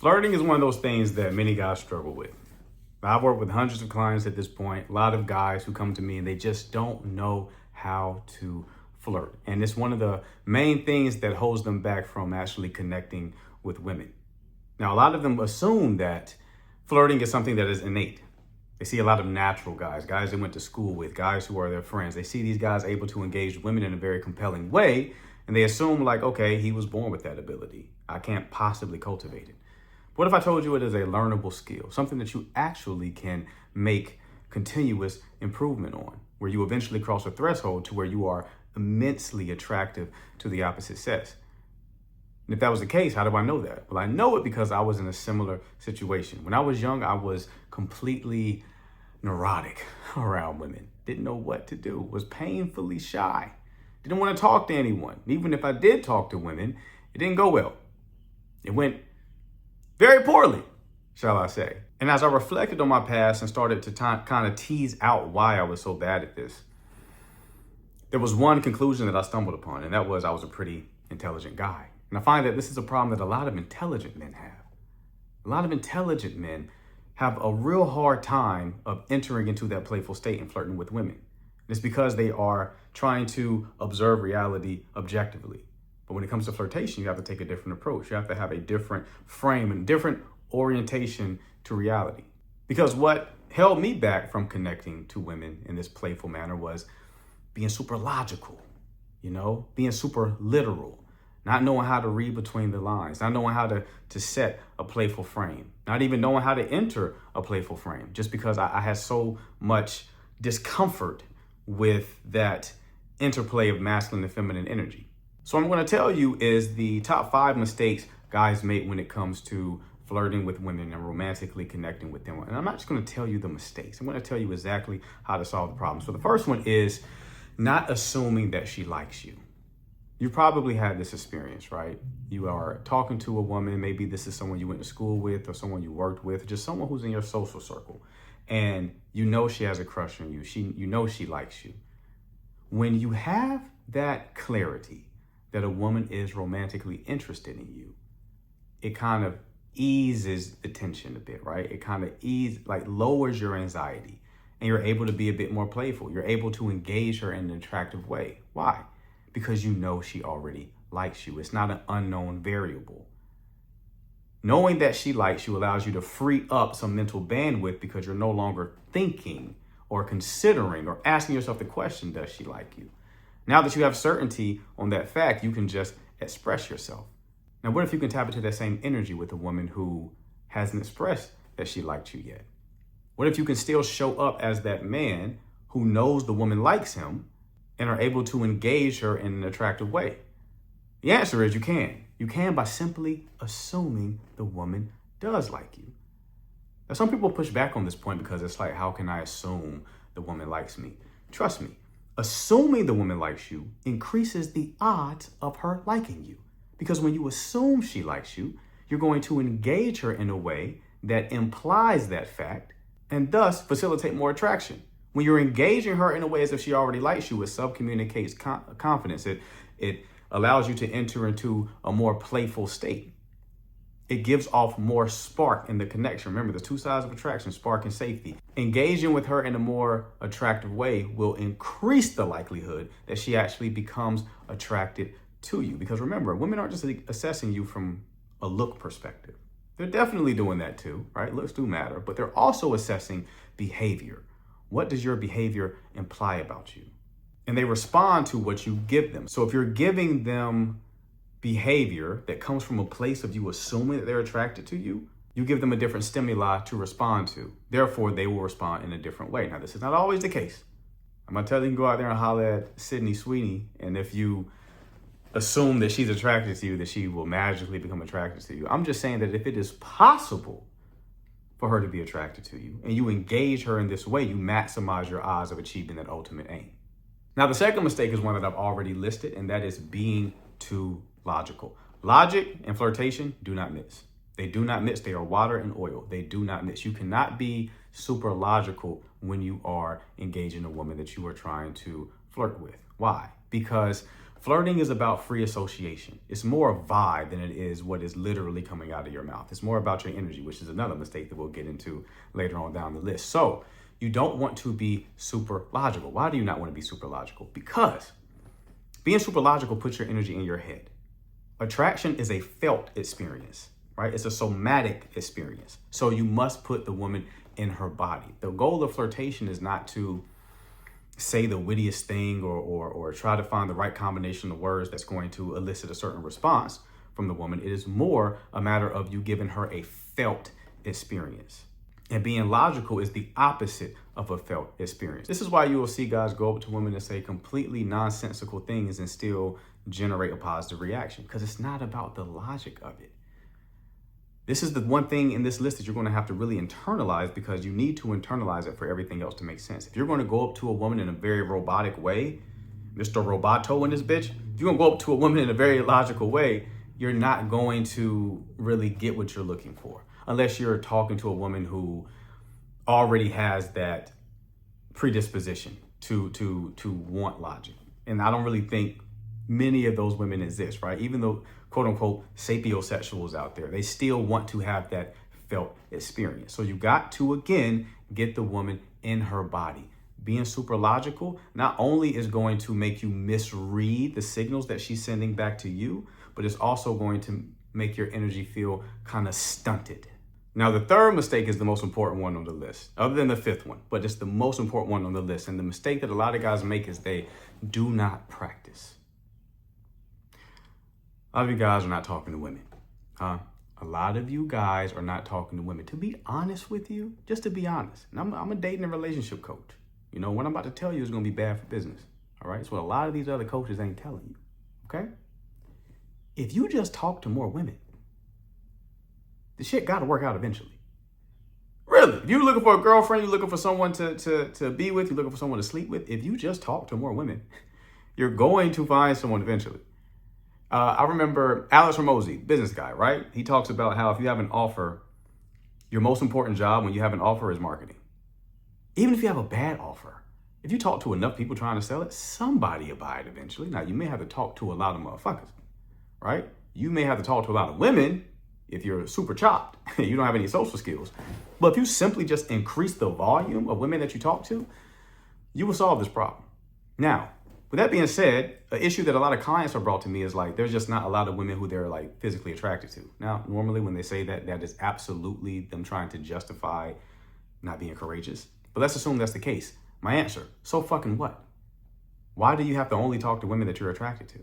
Flirting is one of those things that many guys struggle with. I've worked with hundreds of clients at this point, a lot of guys who come to me and they just don't know how to flirt. And it's one of the main things that holds them back from actually connecting with women. Now, a lot of them assume that flirting is something that is innate. They see a lot of natural guys they went to school with, guys who are their friends. They see these guys able to engage women in a very compelling way, and they assume like, okay, he was born with that ability. I can't possibly cultivate it. What if I told you it is a learnable skill, something that you actually can make continuous improvement on, where you eventually cross a threshold to where you are immensely attractive to the opposite sex? And if that was the case, how do I know that? Well, I know it because I was in a similar situation. When I was young, I was completely neurotic around women. Didn't know what to do, was painfully shy. Didn't want to talk to anyone. Even if I did talk to women, it didn't go well. It went very poorly, shall I say. And as I reflected on my past and started to kind of tease out why I was so bad at this, there was one conclusion that I stumbled upon, and that was I was a pretty intelligent guy. And I find that this is a problem that a lot of intelligent men have. A lot of intelligent men have a real hard time of entering into that playful state and flirting with women. And it's because they are trying to observe reality objectively. But when it comes to flirtation, you have to take a different approach. You have to have a different frame and different orientation to reality. Because what held me back from connecting to women in this playful manner was being super logical, being super literal, not knowing how to read between the lines, not knowing how to set a playful frame, not even knowing how to enter a playful frame, just because I had so much discomfort with that interplay of masculine and feminine energy. So what I'm going to tell you is the top 5 mistakes guys make when it comes to flirting with women and romantically connecting with them. And I'm not just going to tell you the mistakes. I'm going to tell you exactly how to solve the problem. So the first one is not assuming that she likes you. You probably had this experience, right? You are talking to a woman. Maybe this is someone you went to school with or someone you worked with, just someone who's in your social circle. And you know she has a crush on you. You know she likes you. When you have that clarity that a woman is romantically interested in you, it kind of eases the tension a bit, right? It kind of lowers your anxiety, and you're able to be a bit more playful. You're able to engage her in an attractive way. Why? Because you know she already likes you. It's not an unknown variable. Knowing that she likes you allows you to free up some mental bandwidth because you're no longer thinking or considering or asking yourself the question, does she like you? Now that you have certainty on that fact, you can just express yourself. Now, what if you can tap into that same energy with a woman who hasn't expressed that she liked you yet? What if you can still show up as that man who knows the woman likes him and are able to engage her in an attractive way? The answer is you can. You can by simply assuming the woman does like you. Now, some people push back on this point because it's like, how can I assume the woman likes me? Trust me, assuming the woman likes you increases the odds of her liking you. Because when you assume she likes you, you're going to engage her in a way that implies that fact and thus facilitate more attraction. When you're engaging her in a way as if she already likes you, it subcommunicates confidence. It allows you to enter into a more playful state. It gives off more spark in the connection. Remember, the 2 sides of attraction, spark and safety. Engaging with her in a more attractive way will increase the likelihood that she actually becomes attracted to you. Because remember, women aren't just assessing you from a look perspective. They're definitely doing that too, right? Looks do matter, but they're also assessing behavior. What does your behavior imply about you? And they respond to what you give them. So if you're giving them behavior that comes from a place of you assuming that they're attracted to you, you give them a different stimuli to respond to. Therefore, they will respond in a different way. Now, this is not always the case. I'm not telling you to go out there and holler at Sydney Sweeney, and if you assume that she's attracted to you, that she will magically become attracted to you. I'm just saying that if it is possible for her to be attracted to you and you engage her in this way, you maximize your odds of achieving that ultimate aim. Now, the second mistake is one that I've already listed, and that is being too logical. Logic and flirtation do not mix. They do not mix. They are water and oil. They do not mix. You cannot be super logical when you are engaging a woman that you are trying to flirt with. Why? Because Flirting is about free association. It's more a vibe than it is what is literally coming out of your mouth. It's more about your energy, which is another mistake that we'll get into later on down the list. So you don't want to be super logical. Why do you not want to be super logical? Because being super logical puts your energy in your head. Attraction is a felt experience, right? It's a somatic experience. So you must put the woman in her body. The goal of flirtation is not to say the wittiest thing or try to find the right combination of words that's going to elicit a certain response from the woman. It is more a matter of you giving her a felt experience. And being logical is the opposite of a felt experience. This is why you will see guys go up to women and say completely nonsensical things and still generate a positive reaction, because it's not about the logic of it. This is the one thing in this list that you're going to have to really internalize, because you need to internalize it for everything else to make sense. If you're going to go up to a woman in a very robotic way, Mr. Roboto in this bitch, if you're going to go up to a woman in a very logical way, you're not going to really get what you're looking for, unless you're talking to a woman who already has that predisposition to want logic. And I don't really think many of those women exist, right? Even though, quote unquote, sapiosexuals out there, they still want to have that felt experience. So you got to, again, get the woman in her body. Being super logical not only is going to make you misread the signals that she's sending back to you, but it's also going to make your energy feel kind of stunted. Now, the third mistake is the most important one on the list, other than the fifth one, but it's the most important one on the list. And the mistake that a lot of guys make is they do not practice. A lot of you guys are not talking to women. A lot of you guys are not talking to women. To be honest with you, just to be honest, and I'm a dating and relationship coach. You know, what I'm about to tell you is going to be bad for business. All right. It's what a lot of these other coaches ain't telling you. Okay. If you just talk to more women, the shit got to work out eventually. Really. If you're looking for a girlfriend, you're looking for someone to be with, you're looking for someone to sleep with. If you just talk to more women, you're going to find someone eventually. I remember Alex Ramosi, business guy, right? He talks about how if you have an offer, your most important job when you have an offer is marketing. Even if you have a bad offer, if you talk to enough people trying to sell it, somebody will buy it eventually. Now, you may have to talk to a lot of motherfuckers, right? You may have to talk to a lot of women if you're super chopped, you don't have any social skills. But if you simply just increase the volume of women that you talk to, you will solve this problem. Now, with that being said, an issue that a lot of clients are brought to me is like, there's just not a lot of women who they're like physically attracted to. Now, normally when they say that, that is absolutely them trying to justify not being courageous. But let's assume that's the case. My answer, so fucking what? Why do you have to only talk to women that you're attracted to?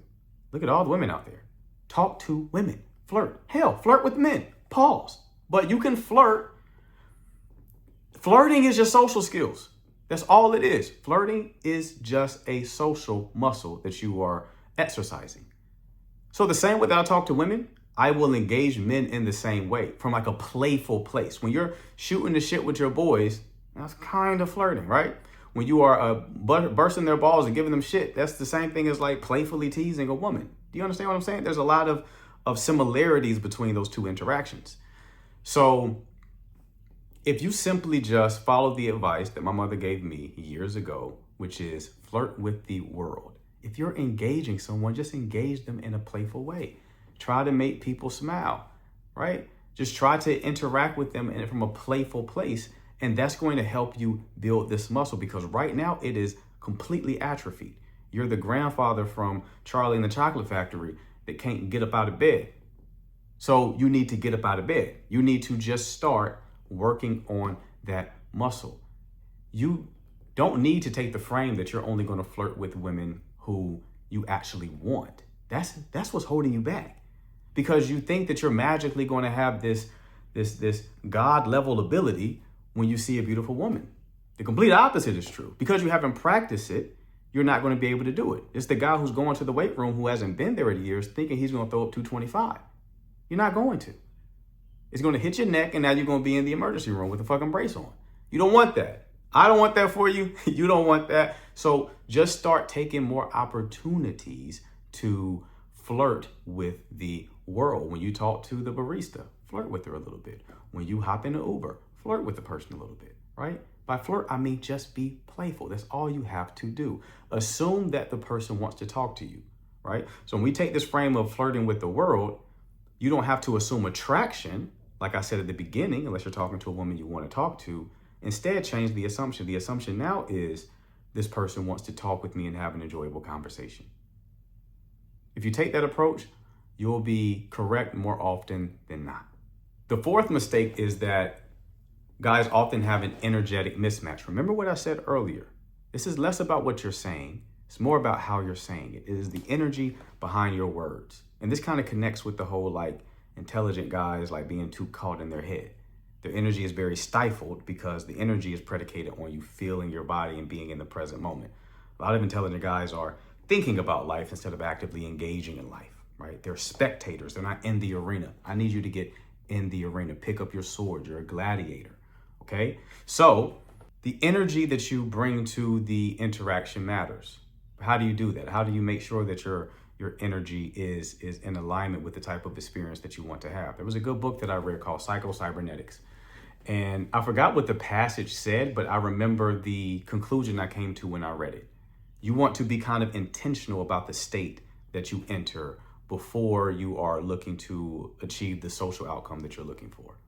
Look at all the women out there. Talk to women. Flirt. Hell, flirt with men. Pause. But you can flirt. Flirting is just social skills. That's all it is. Flirting is just a social muscle that you are exercising. So the same way that I talk to women, I will engage men in the same way, from like a playful place. When you're shooting the shit with your boys, that's kind of flirting, right? When you are bursting their balls and giving them shit, that's the same thing as like playfully teasing a woman. Do you understand what I'm saying? There's a lot of similarities between those two interactions. So if you simply just follow the advice that my mother gave me years ago, which is flirt with the world. If you're engaging someone, just engage them in a playful way. Try to make people smile, right? Just try to interact with them from a playful place. And that's going to help you build this muscle, because right now it is completely atrophied. You're the grandfather from Charlie and the Chocolate Factory that can't get up out of bed. So you need to get up out of bed. You need to just start working on that muscle. You don't need to take the frame that you're only going to flirt with women who you actually want. That's what's holding you back, because you think that you're magically going to have this God level ability when you see a beautiful woman. The complete opposite is true. Because you haven't practiced it, you're not going to be able to do it. It's the guy who's going to the weight room who hasn't been there in years thinking he's going to throw up 225. You're not going to. It's going to hit your neck, and now you're going to be in the emergency room with a fucking brace on. You don't want that. I don't want that for you. You don't want that. So just start taking more opportunities to flirt with the world. When you talk to the barista, flirt with her a little bit. When you hop in an Uber, flirt with the person a little bit, right? By flirt, I mean just be playful. That's all you have to do. Assume that the person wants to talk to you, right? So when we take this frame of flirting with the world, you don't have to assume attraction, like I said at the beginning, unless you're talking to a woman you want to talk to. Instead, change the assumption. The assumption now is this person wants to talk with me and have an enjoyable conversation. If you take that approach, you'll be correct more often than not. The fourth mistake is that guys often have an energetic mismatch. Remember what I said earlier. This is less about what you're saying. It's more about how you're saying it. It is the energy behind your words. And this kind of connects with the whole like intelligent guys like being too caught in their head. Their energy is very stifled because the energy is predicated on you feeling your body and being in the present moment. A lot of intelligent guys are thinking about life instead of actively engaging in life, right? They're spectators. They're not in the arena. I need you to get in the arena. Pick up your sword. You're a gladiator, okay? So the energy that you bring to the interaction matters. How do you do that? How do you make sure that your energy is in alignment with the type of experience that you want to have? There was a good book that I read called Psycho-Cybernetics. And I forgot what the passage said, but I remember the conclusion I came to when I read it. You want to be kind of intentional about the state that you enter before you are looking to achieve the social outcome that you're looking for.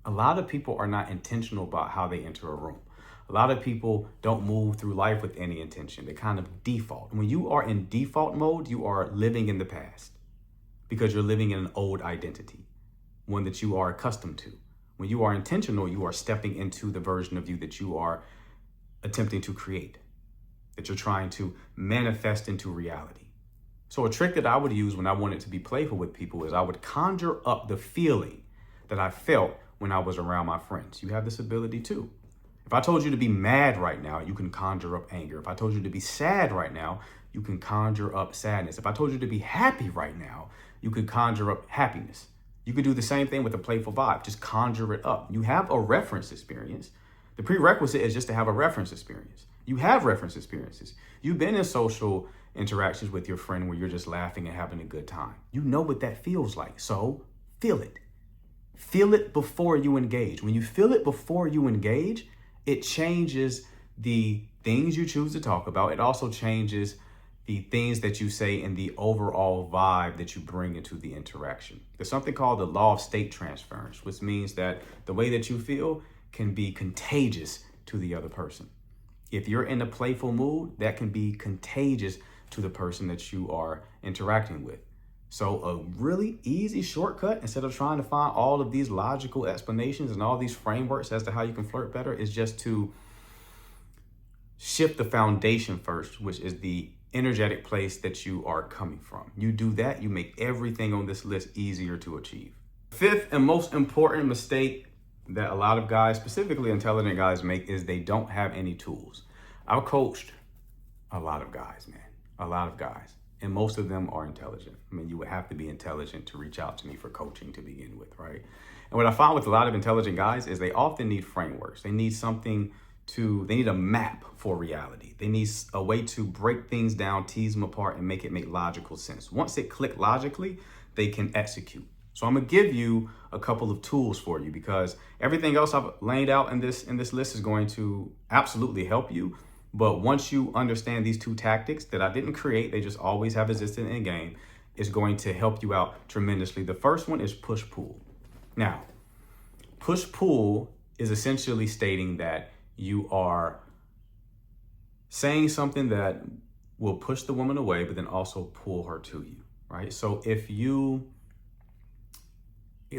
A lot of people are not intentional about how they enter a room. A lot of people don't move through life with any intention. They kind of default. When you are in default mode, you are living in the past because you're living in an old identity, one that you are accustomed to. When you are intentional, you are stepping into the version of you that you are attempting to create, that you're trying to manifest into reality. So a trick that I would use when I wanted to be playful with people is I would conjure up the feeling that I felt when I was around my friends. You have this ability too. If I told you to be mad right now, you can conjure up anger. If I told you to be sad right now, you can conjure up sadness. If I told you to be happy right now, you could conjure up happiness. You could do the same thing with a playful vibe. Just conjure it up. You have a reference experience. The prerequisite is just to have a reference experience. You have reference experiences. You've been in social interactions with your friend where you're just laughing and having a good time. You know what that feels like. So feel it. Feel it before you engage. When you feel it before you engage, it changes the things you choose to talk about. It also changes the things that you say and the overall vibe that you bring into the interaction. There's something called the law of state transference, which means that the way that you feel can be contagious to the other person. If you're in a playful mood, that can be contagious to the person that you are interacting with. So a really easy shortcut, instead of trying to find all of these logical explanations and all these frameworks as to how you can flirt better, is just to shift the foundation first, which is the energetic place that you are coming from. You do that, you make everything on this list easier to achieve. Fifth and most important mistake that a lot of guys, specifically intelligent guys, make is they don't have any tools. I've coached a lot of guys, man, a lot of guys. And most of them are intelligent. I mean, you would have to be intelligent to reach out to me for coaching to begin with, right? And what I find with a lot of intelligent guys is they often need frameworks. They need they need a map for reality. They need a way to break things down, tease them apart, and make it make logical sense. Once it clicked logically, they can execute. So I'm gonna give you a couple of tools for you, because everything else I've laid out in this list is going to absolutely help you. But once you understand these two tactics that I didn't create, they just always have existed in game, it's going to help you out tremendously. The first one is push-pull. Now, push-pull is essentially stating that you are saying something that will push the woman away, but then also pull her to you, right? So if you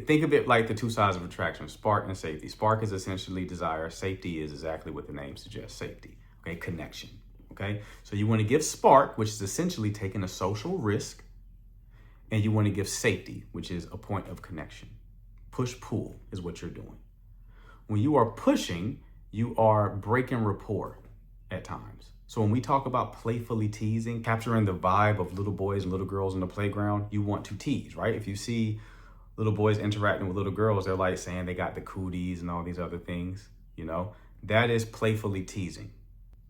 think of it like the two sides of attraction, spark and safety. Spark is essentially desire. Safety is exactly what the name suggests, safety. Okay, connection. Okay, so you want to give spark, which is essentially taking a social risk, and you want to give safety, which is a point of connection. Push-pull is what you're doing. When you are pushing, you are breaking rapport at times. So when we talk about playfully teasing, capturing the vibe of little boys and little girls in the playground, you want to tease, right? If you see little boys interacting with little girls, they're like saying they got the cooties and all these other things, you know, that is playfully teasing.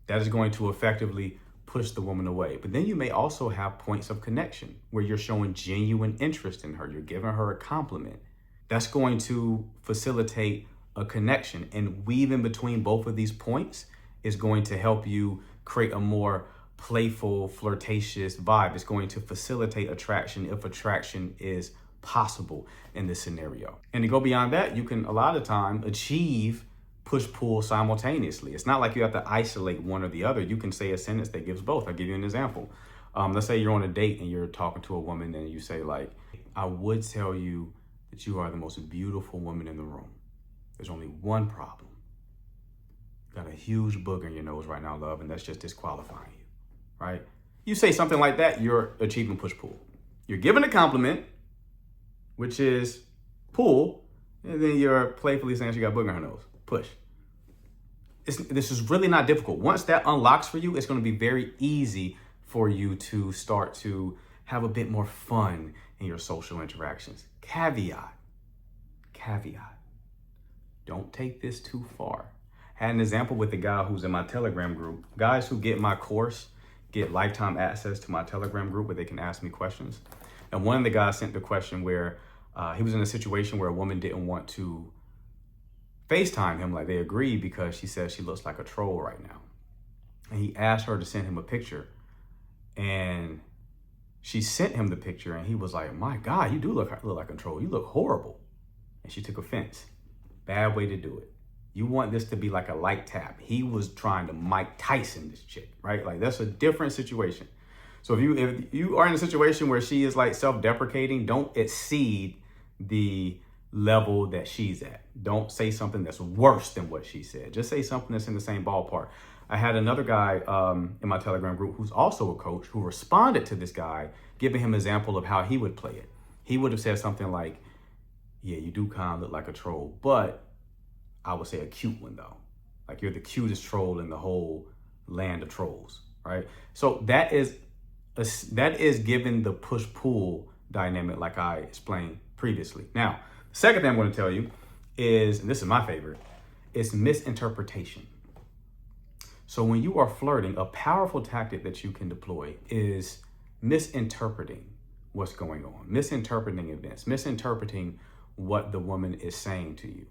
That is going to effectively push the woman away. But then you may also have points of connection where you're showing genuine interest in her. You're giving her a compliment. That's going to facilitate a connection, and weaving between both of these points is going to help you create a more playful, flirtatious vibe. It's going to facilitate attraction if attraction is possible in this scenario. And to go beyond that, you can a lot of time achieve push-pull simultaneously. It's not like you have to isolate one or the other. You can say a sentence that gives both. I'll give you an example. Let's say you're on a date and you're talking to a woman and you say like, I would tell you that you are the most beautiful woman in the room. There's only one problem. You got a huge booger in your nose right now, love, and that's just disqualifying you, right? You say something like that, you're achieving push-pull. You're giving a compliment, which is pull, and then you're playfully saying she got a booger in her nose, push. This is really not difficult. Once that unlocks for you, it's going to be very easy for you to start to have a bit more fun in your social interactions. Caveat, don't take this too far. I had an example with a guy who's in my Telegram group. Guys who get my course get lifetime access to my Telegram group where they can ask me questions. And one of the guys sent the question where he was in a situation where a woman didn't want to FaceTime him like they agreed because she said she looks like a troll right now. And he asked her to send him a picture. And she sent him the picture and he was like, my God, you do look like a troll. You look horrible. And she took offense. Bad way to do it. You want this to be like a light tap. He was trying to Mike Tyson this chick, right? Like that's a different situation. So if you are in a situation where she is like self-deprecating, don't exceed the level that she's at. Don't say something that's worse than what she said. Just say something that's in the same ballpark. I had another guy in my Telegram group who's also a coach who responded to this guy, giving him an example of how he would play it. He would have said something like, yeah, you do kind of look like a troll, but I would say a cute one though. Like you're the cutest troll in the whole land of trolls, right? So that is given the push-pull dynamic like I explained previously. Now, the second thing I'm going to tell you is, and this is my favorite, is misinterpretation. So when you are flirting, a powerful tactic that you can deploy is misinterpreting what's going on, misinterpreting events, misinterpreting what the woman is saying to you.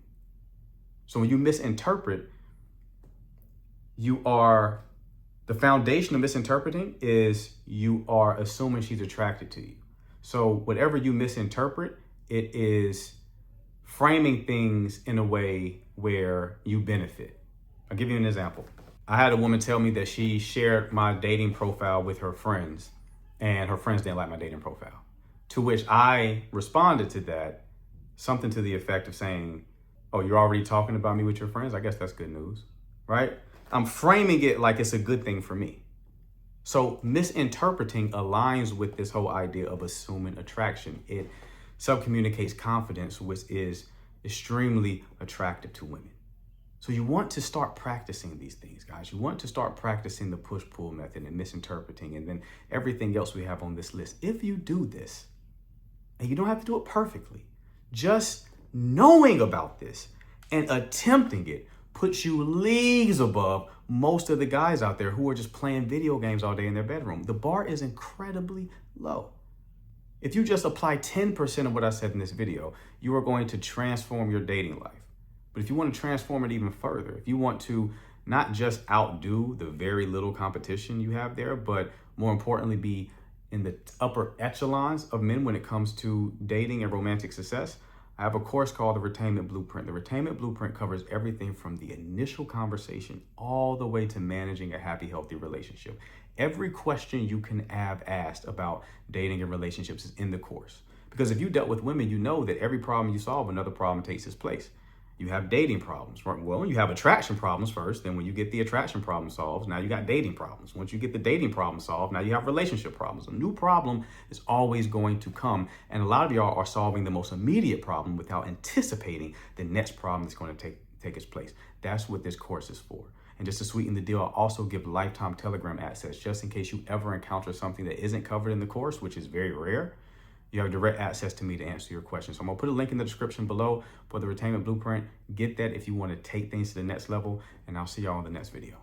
So when you misinterpret, the foundation of misinterpreting is you are assuming she's attracted to you. So whatever you misinterpret, it is framing things in a way where you benefit. I'll give you an example. I had a woman tell me that she shared my dating profile with her friends and her friends didn't like my dating profile. To which I responded to that, something to the effect of saying, oh, you're already talking about me with your friends? I guess that's good news, right? I'm framing it like it's a good thing for me. So misinterpreting aligns with this whole idea of assuming attraction. It subcommunicates confidence, which is extremely attractive to women. So you want to start practicing these things, guys. You want to start practicing the push-pull method and misinterpreting and then everything else we have on this list. If you do this, and you don't have to do it perfectly, just knowing about this and attempting it puts you leagues above most of the guys out there who are just playing video games all day in their bedroom. The bar is incredibly low. If you just apply 10% of what I said in this video, you are going to transform your dating life. But if you want to transform it even further, if you want to not just outdo the very little competition you have there, but more importantly, be in the upper echelons of men when it comes to dating and romantic success, I have a course called The Retainment Blueprint. The Retainment Blueprint covers everything from the initial conversation all the way to managing a happy, healthy relationship. Every question you can have asked about dating and relationships is in the course. Because if you dealt with women, you know that every problem you solve, another problem takes its place. You have dating problems, right? Well, you have attraction problems first. Then when you get the attraction problem solved, now you got dating problems. Once you get the dating problem solved, now you have relationship problems. A new problem is always going to come. And a lot of y'all are solving the most immediate problem without anticipating the next problem that's going to take its place. That's what this course is for. And just to sweeten the deal, I also give lifetime Telegram access just in case you ever encounter something that isn't covered in the course, which is very rare. You have direct access to me to answer your questions. So I'm gonna put a link in the description below for the Retainment Blueprint. Get that if you wanna take things to the next level, and I'll see y'all in the next video.